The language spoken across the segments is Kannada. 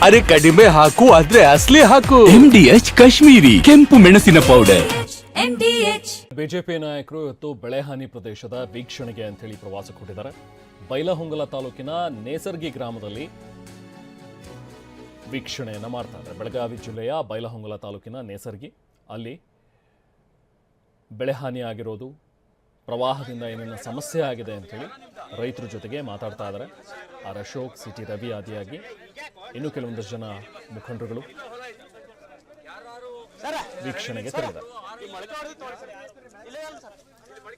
ಅರೆ ಕಡಿಮೆ ಹಾಕು ಆದ್ರೆ ಅಸಲಿ ಹಾಕು. MDH ಕಾಶ್ಮೀರಿ ಕೆಂಪು ಮೆಣಸಿನ ಪೌಡರ್. ಬಿಜೆಪಿ ನಾಯಕರು ಇವತ್ತು ಬೆಳೆಹಾನಿ ಪ್ರದೇಶದ ವೀಕ್ಷಣೆಗೆ ಅಂತ ಹೇಳಿ ಪ್ರವಾಸಕ್ಕೆ ಹೊರಟಿದ್ದಾರೆ. ಬೈಲಹೊಂಗಲ ತಾಲೂಕಿನ ನೇಸರ್ಗಿ ಗ್ರಾಮದಲ್ಲಿ ವೀಕ್ಷಣೆಯನ್ನ ಮಾಡ್ತಾ ಇದ್ದಾರೆ. ಬೆಳಗಾವಿ ಜಿಲ್ಲೆಯ ಬೈಲಹೊಂಗಲ ತಾಲೂಕಿನ ನೇಸರ್ಗಿ, ಅಲ್ಲಿ ಬೆಳೆ ಹಾನಿ ಆಗಿರೋದು, ಪ್ರವಾಹದಿಂದ ಏನೇನು ಸಮಸ್ಯೆ ಆಗಿದೆ ಅಂತೇಳಿ ರೈತರ ಜೊತೆಗೆ ಮಾತಾಡ್ತಾ ಇದ್ದಾರೆ. ಆರ್ ಅಶೋಕ್, ಸಿಟಿ ರವಿ ಆದಿಯಾಗಿ ಇನ್ನು ಕೆಲವೊಂದಷ್ಟು ಜನ ಮುಖಂಡರುಗಳು ವೀಕ್ಷಣೆಗೆ ತೆರಳಿದ್ದಾರೆ.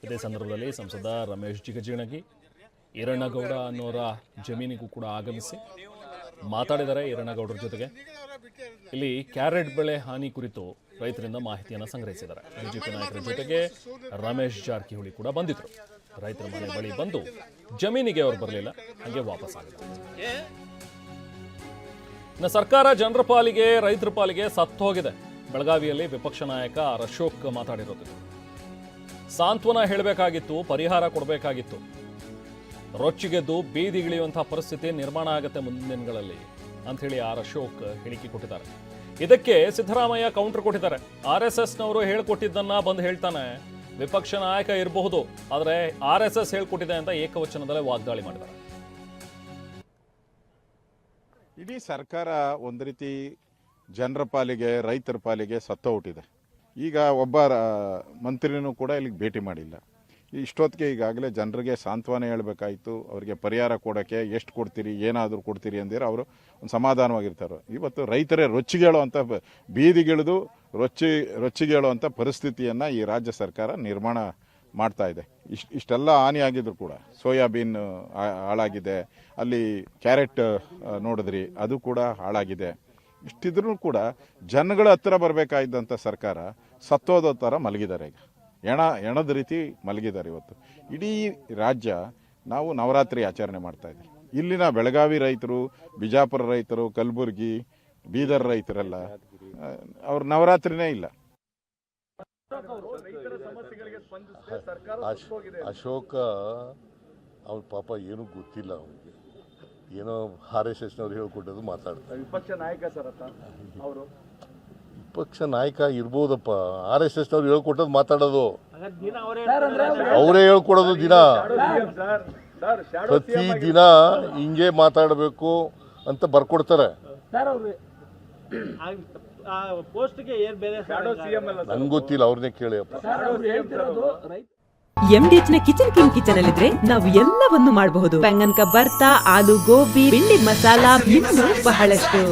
ಇದೇ ಸಂದರ್ಭದಲ್ಲಿ ಸಂಸದ ರಮೇಶ್ ಜಿಗಜಿಣಗಿ ಈರಣ್ಣಗೌಡ ಅನ್ನೋರ ಜಮೀನಿಗೂ ಕೂಡ ಆಗಮಿಸಿ ಮಾತಾಡಿದ್ದಾರೆ. ಈರಣ್ಣಗೌಡರ ಜೊತೆಗೆ ಇಲ್ಲಿ ಕ್ಯಾರೆಟ್ ಬೆಳೆ ಹಾನಿ ಕುರಿತು ರೈತರಿಂದ ಮಾಹಿತಿಯನ್ನು ಸಂಗ್ರಹಿಸಿದ್ದಾರೆ. ಬಿಜೆಪಿ ನಾಯಕರ ಜೊತೆಗೆ ರಮೇಶ್ ಜಾರಕಿಹೊಳಿ ಕೂಡ ಬಂದಿದ್ರು. ರೈತರ ಮನೆ ಬಳಿ ಬಂದು ಜಮೀನಿಗೆ ಅವರು ಬರಲಿಲ್ಲ, ಹಾಗೆ ವಾಪಸ್ ಆಗಿದ್ದಾರೆ. ಇನ್ನು ಸರ್ಕಾರ ಜನರ ಪಾಲಿಗೆ ರೈತರ ಪಾಲಿಗೆ ಸತ್ತು ಹೋಗಿದೆ. ಬೆಳಗಾವಿಯಲ್ಲಿ ವಿಪಕ್ಷ ನಾಯಕ ಆರ್ ಅಶೋಕ್ ಮಾತಾಡಿರೋದು, ಸಾಂತ್ವನ ಹೇಳಬೇಕಾಗಿತ್ತು, ಪರಿಹಾರ ಕೊಡಬೇಕಾಗಿತ್ತು, ರೊಚ್ಚಿಗೆದ್ದು ಬೀದಿಗಿಳಿಯುವಂತಹ ಪರಿಸ್ಥಿತಿ ನಿರ್ಮಾಣ ಆಗುತ್ತೆ ಮುಂದಿನ ದಿನಗಳಲ್ಲಿ ಅಂತ ಹೇಳಿ ಆರ್ ಅಶೋಕ್ ಹೇಳಿಕೆ ಕೊಟ್ಟಿದ್ದಾರೆ. ಇದಕ್ಕೆ ಸಿದ್ದರಾಮಯ್ಯ ಕೌಂಟರ್ ಕೊಟ್ಟಿದ್ದಾರೆ. RSSನವರು ಹೇಳ್ಕೊಟ್ಟಿದ್ದನ್ನ ಬಂದು ಹೇಳ್ತಾನೆ, ವಿಪಕ್ಷ ನಾಯಕ ಇರಬಹುದು, ಆದರೆ RSS ಹೇಳ್ಕೊಟ್ಟಿದೆ ಅಂತ ಏಕವಚನದಲ್ಲೇ ವಾಗ್ದಾಳಿ ಮಾಡಿದ್ದಾರೆ. ಇಡೀ ಸರ್ಕಾರ ಒಂದು ರೀತಿ ಜನರ ಪಾಲಿಗೆ ರೈತರ ಪಾಲಿಗೆ ಸತ್ತೋಗ್ಬಿಟ್ಟಿದೆ. ಈಗ ಒಬ್ಬ ಮಂತ್ರಿನೂ ಕೂಡ ಇಲ್ಲಿಗೆ ಭೇಟಿ ಮಾಡಿಲ್ಲ. ಇಷ್ಟೊತ್ತಿಗೆ ಈಗಾಗಲೇ ಜನರಿಗೆ ಸಾಂತ್ವನ ಹೇಳಬೇಕಾಯಿತು, ಅವರಿಗೆ ಪರಿಹಾರ ಕೊಡೋಕ್ಕೆ ಎಷ್ಟು ಕೊಡ್ತೀರಿ, ಏನಾದರೂ ಕೊಡ್ತೀರಿ ಅಂದಿರ ಅವರು ಒಂದು ಸಮಾಧಾನವಾಗಿರ್ತಾರೆ. ಇವತ್ತು ರೈತರೇ ರೊಚ್ಚಿಗೇಳುವಂಥ ಬೀದಿಗಿಳಿದು ರೊಚ್ಚಿಗೇಳುವಂಥ ಪರಿಸ್ಥಿತಿಯನ್ನು ಈ ರಾಜ್ಯ ಸರ್ಕಾರ ನಿರ್ಮಾಣ ಮಾಡ್ತಾ ಇದೆ. ಇಷ್ಟೆಲ್ಲ ಹಾನಿಯಾಗಿದ್ರು ಕೂಡ ಸೋಯಾಬೀನ್ ಹಾಳಾಗಿದೆ, ಅಲ್ಲಿ ಕ್ಯಾರೆಟ್ ನೋಡಿದ್ರಿ ಅದು ಕೂಡ ಹಾಳಾಗಿದೆ. ಇಷ್ಟಿದ್ರೂ ಕೂಡ ಜನಗಳ ಹತ್ರ ಬರಬೇಕಾಗಿದ್ದಂಥ ಸರ್ಕಾರ ಸತ್ತೋದ ಥರ ಮಲಗಿದ್ದಾರೆ. ಈಗ ಎಣದ ರೀತಿ ಮಲಗಿದ್ದಾರೆ. ಇವತ್ತು ಇಡೀ ರಾಜ್ಯ ನಾವು ನವರಾತ್ರಿ ಆಚರಣೆ ಮಾಡ್ತಾ ಇದ್ದೀವಿ. ಇಲ್ಲಿನ ಬೆಳಗಾವಿ ರೈತರು, ಬಿಜಾಪುರ ರೈತರು, ಕಲಬುರಗಿ, ಬೀದರ್ ರೈತರೆಲ್ಲ ಅವ್ರ ನವರಾತ್ರಿನೇ ಇಲ್ಲ. ಅಶೋಕ ಅವ್ರ ಪಾಪ ಏನೂ ಗೊತ್ತಿಲ್ಲ, ಅವನಿಗೆ ಏನೋ RSSನವ್ರು ಹೇಳ್ಕೊಟ್ಟದು ಮಾತಾಡ್ತಾರೆ. ವಿಪಕ್ಷ ನಾಯಕ ಸರ್ ಅವರು ವಿಪಕ್ಷ ನಾಯಕ ಇರ್ಬೋದಪ್ಪ, RSSನವ್ರು ಹೇಳ್ಕೊಟ್ಟದ್ದು ಮಾತಾಡೋದು, ಅವರೇ ಹೇಳ್ಕೊಡೋದು. ದಿನ ಪ್ರತಿ ದಿನ ಹಿಂಗೆ ಮಾತಾಡಬೇಕು ಅಂತ ಬರ್ಕೊಡ್ತಾರೆ. ನಂಗೆ ಗೊತ್ತಿಲ್ಲ, ಅವ್ರನ್ನೇ ಕೇಳಿಯಪ್ಪ. MDH ನ ಕಿಚನ್ ಅಲ್ಲಿದ್ರೆ ನಾವು ಎಲ್ಲವನ್ನು ಮಾಡಬಹುದು. ಬೆಂಗನ್ ಕಾ ಬರ್ತಾ, ಆಲೂ ಗೋಬಿ, ಭಿಂಡಿ ಮಸಾಲಾ, ಇನ್ನೂ ಬಹಳಷ್ಟು.